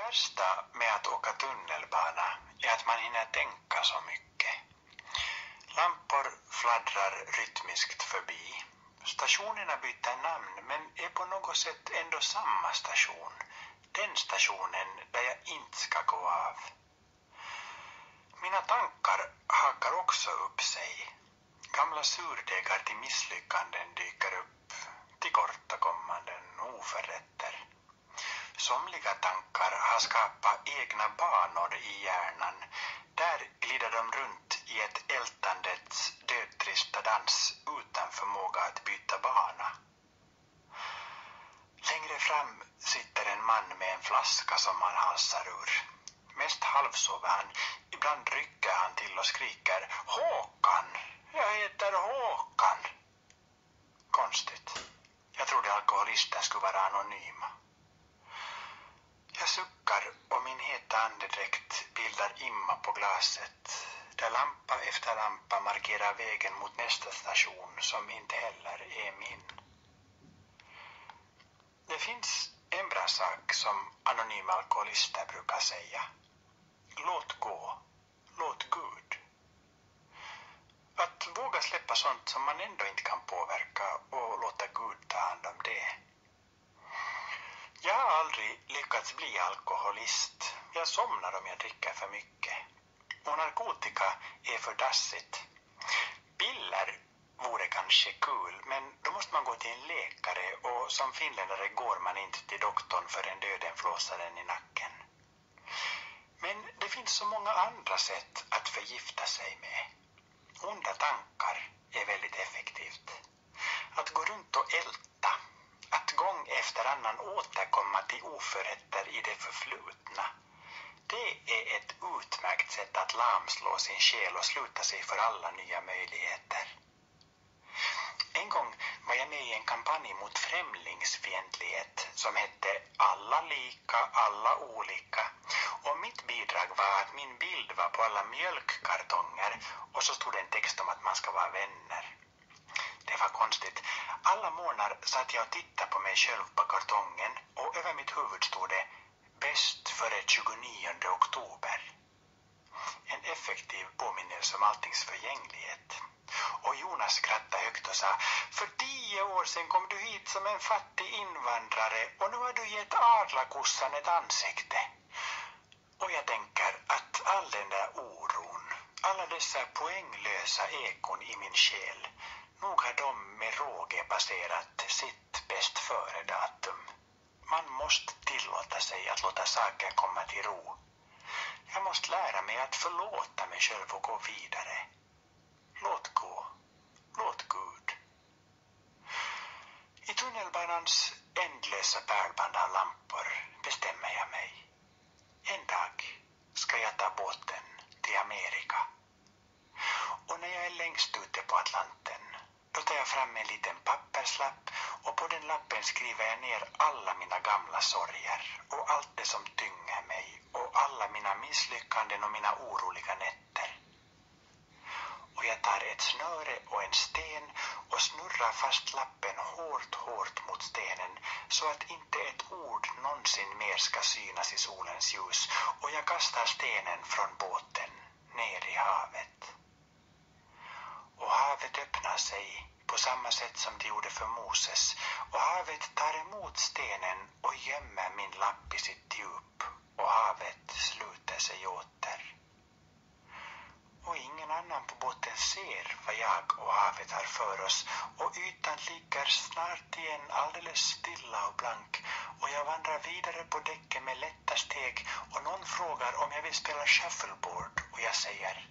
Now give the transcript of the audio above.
värsta med att åka tunnelbana är att man hinner tänka så mycket. Lampor fladdrar rytmiskt förbi. Stationerna byter namn men är på något sätt ändå samma station. Den stationen där jag inte ska gå av. Mina tankar hakar också upp sig. Gamla surdegar till misslyckanden dyker upp. Tillkortakommanden och oförrätter. Somliga tankar har skapat egna banor i hjärnan. Där glider de runt i ett ältandets dödtrista dans utan förmåga att byta bana. Längre fram sitter en man med en flaska som han halsar ur. Mest halvsover han. Ibland rycker han till och skriker: Håkan! Jag heter Håkan! Konstigt. Jag trodde alkoholister skulle vara anonyma. Jag suckar och min heta andedräkt bildar imma på glaset. Där lampa efter lampa markerar vägen mot nästa station som inte heller är min. Det finns en bra sak som anonyma alkoholister brukar säga. Låt gå. Låt Gud. Att våga släppa sånt som man ändå inte kan påverka och låta Gud ta hand om det. Jag har aldrig lyckats bli alkoholist. Jag somnar om jag dricker för mycket. Och narkotika är för dassigt. Piller vore kanske kul, men då måste man gå till en läkare och som finländare går man inte till doktorn förrän döden flåsar den i nacken. Men det finns så många andra sätt att förgifta sig med. Onda tankar är väldigt effektivt. Att gå runt och älta. Att gång efter annan återkomma till oförrätter i det förflutna. Det är ett utmärkt sätt att lamslå sin själ och sluta sig för alla nya möjligheter. En gång var jag med i en kampanj mot främlingsfientlighet som hette Alla lika, alla olika. Och mitt bidrag var att min bild var på alla mjölkkartonger och så stod en text om att man ska vara vänner. Det var konstigt. Alla månader satt jag och tittade på mig själv på kartongen och över mitt huvud stod det bäst före 29 oktober. En effektiv påminnelse om alltings förgänglighet. Och Jonas skrattade högt och sa: för 10 år sedan kom du hit som en fattig invandrare och nu har du gett adlakossan ett ansikte. Och jag tänker att all den där oron, alla dessa poänglösa ekon i min själ, nog har de med råge passerat sitt bäst före datum. Man måste tillåta sig att låta saker komma till ro. Jag måste lära mig att förlåta mig själv och gå vidare. Låt gå. Låt Gud. I tunnelbanans ändlösa pärlband av lampor bestämmer jag mig. En dag ska jag ta båten till Amerika. Och när jag är längst ute på Atlanten, då tar jag fram en liten papperslapp och på den lappen skriver jag ner alla mina gamla sorger och allt det som tynger mig och alla mina misslyckanden och mina oroliga nätter. Och jag tar ett snöre och en sten och snurrar fast lappen hårt mot stenen så att inte ett ord någonsin mer ska synas i solens ljus, och jag kastar stenen från båten ner i havet. Och havet öppnar sig på samma sätt som det gjorde för Moses, och havet tar emot stenen och gömmer min lapp i sitt djup, och havet sluter sig åter. Och ingen annan på båten ser vad jag och havet har för oss, och ytan ligger snart igen alldeles stilla och blank, och jag vandrar vidare på däcken med lätta steg, och någon frågar om jag vill spela shuffleboard och jag säger